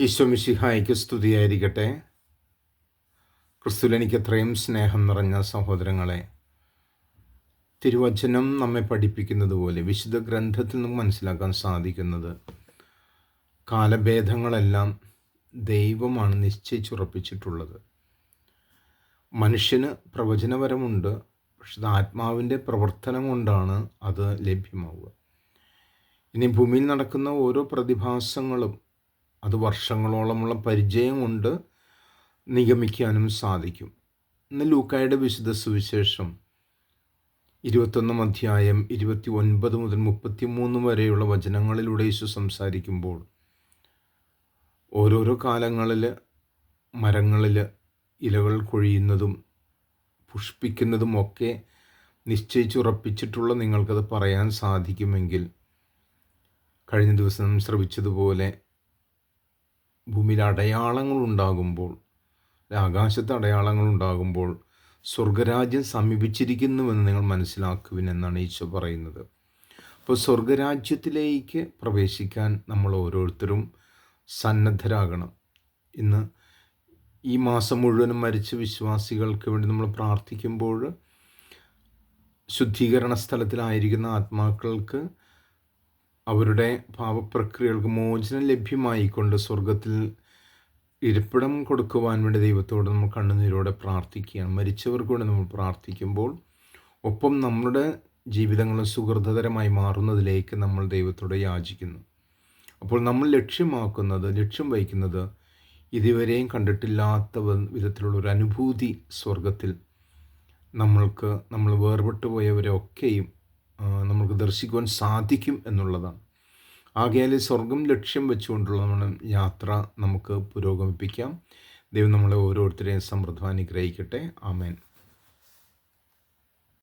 ഈശോ മിശിഹായ്ക്ക് സ്തുതിയായിരിക്കട്ടെ. ക്രിസ്തുവിൽ എനിക്ക് അത്രയും സ്നേഹം നിറഞ്ഞ സഹോദരങ്ങളെ, തിരുവചനം നമ്മെ പഠിപ്പിക്കുന്നത് പോലെ വിശുദ്ധ ഗ്രന്ഥത്തിൽ നമുക്ക് മനസ്സിലാക്കാൻ സാധിക്കുന്നത് കാലഭേദങ്ങളെല്ലാം ദൈവമാണ് നിശ്ചയിച്ചുറപ്പിച്ചിട്ടുള്ളത്. മനുഷ്യന് പ്രവചനപരമുണ്ട്, പക്ഷെ ഇത് ആത്മാവിൻ്റെ പ്രവർത്തനം കൊണ്ടാണ് അത് ലഭ്യമാവുക. ഇനി ഭൂമിയിൽ നടക്കുന്ന ഓരോ പ്രതിഭാസങ്ങളും അത് വർഷങ്ങളോളമുള്ള പരിചയം കൊണ്ട് നിഗമിക്കാനും സാധിക്കും. ഇന്ന് ലൂക്കായുടെ വിശുദ്ധ സുവിശേഷം 21 അധ്യായം 29 മുതൽ 33 വരെയുള്ള വചനങ്ങളിലൂടെ യേശു സംസാരിക്കുമ്പോൾ ഓരോരോ കാലങ്ങളിൽ മരങ്ങളിൽ ഇലകൾ കൊഴിയുന്നതും പുഷ്പിക്കുന്നതും ഒക്കെ നിശ്ചയിച്ചുറപ്പിച്ചിട്ടുള്ള നിങ്ങൾക്കത് പറയാൻ സാധിക്കുമെങ്കിൽ, കഴിഞ്ഞ ദിവസം ശ്രവിച്ചതുപോലെ ഭൂമിയിൽ അടയാളങ്ങളുണ്ടാകുമ്പോൾ, ആകാശത്ത് അടയാളങ്ങളുണ്ടാകുമ്പോൾ സ്വർഗരാജ്യം സമീപിച്ചിരിക്കുന്നുവെന്ന് നിങ്ങൾ മനസ്സിലാക്കുവിൻ എന്നാണ് ഈശോ പറയുന്നത്. അപ്പോൾ സ്വർഗരാജ്യത്തിലേക്ക് പ്രവേശിക്കാൻ നമ്മൾ ഓരോരുത്തരും സന്നദ്ധരാകണം. ഇന്ന് ഈ മാസം മുഴുവനും മരിച്ച വിശ്വാസികൾക്ക് വേണ്ടി നമ്മൾ പ്രാർത്ഥിക്കുമ്പോൾ ശുദ്ധീകരണ സ്ഥലത്തിലായിരിക്കുന്ന ആത്മാക്കൾക്ക് അവരുടെ പാപപ്രക്രിയകൾക്ക് മോചനം ലഭ്യമായിക്കൊണ്ട് സ്വർഗത്തിൽ ഇരിപ്പിടം കൊടുക്കുവാൻ വേണ്ടി ദൈവത്തോട് നമ്മൾ കണ്ണുനീരോടെ പ്രാർത്ഥിക്കുകയാണ്. മരിച്ചവർക്ക് വേണ്ടി നമ്മൾ പ്രാർത്ഥിക്കുമ്പോൾ ഒപ്പം നമ്മുടെ ജീവിതങ്ങൾ സുഹൃതതരമായി മാറുന്നതിലേക്ക് നമ്മൾ ദൈവത്തോട് യാചിക്കുന്നു. അപ്പോൾ നമ്മൾ ലക്ഷ്യം വയ്ക്കുന്നത് ഇതുവരെയും കണ്ടിട്ടില്ലാത്ത വിധത്തിലുള്ളൊരു അനുഭൂതി സ്വർഗത്തിൽ നമ്മൾ വേർപെട്ടു പോയവരെ ഒക്കെയും നമുക്ക് ദർശിക്കുവാൻ സാധിക്കും എന്നുള്ളതാണ്. ആകയാൽ സ്വർഗം ലക്ഷ്യം വെച്ചുകൊണ്ടുള്ള നമ്മുടെ യാത്ര നമുക്ക് പുരോഗമിപ്പിക്കാം. ദൈവം നമ്മളെ ഓരോരുത്തരെയും സമൃദ്ധമായി അനുഗ്രഹിക്കട്ടെ. ആമേൻ.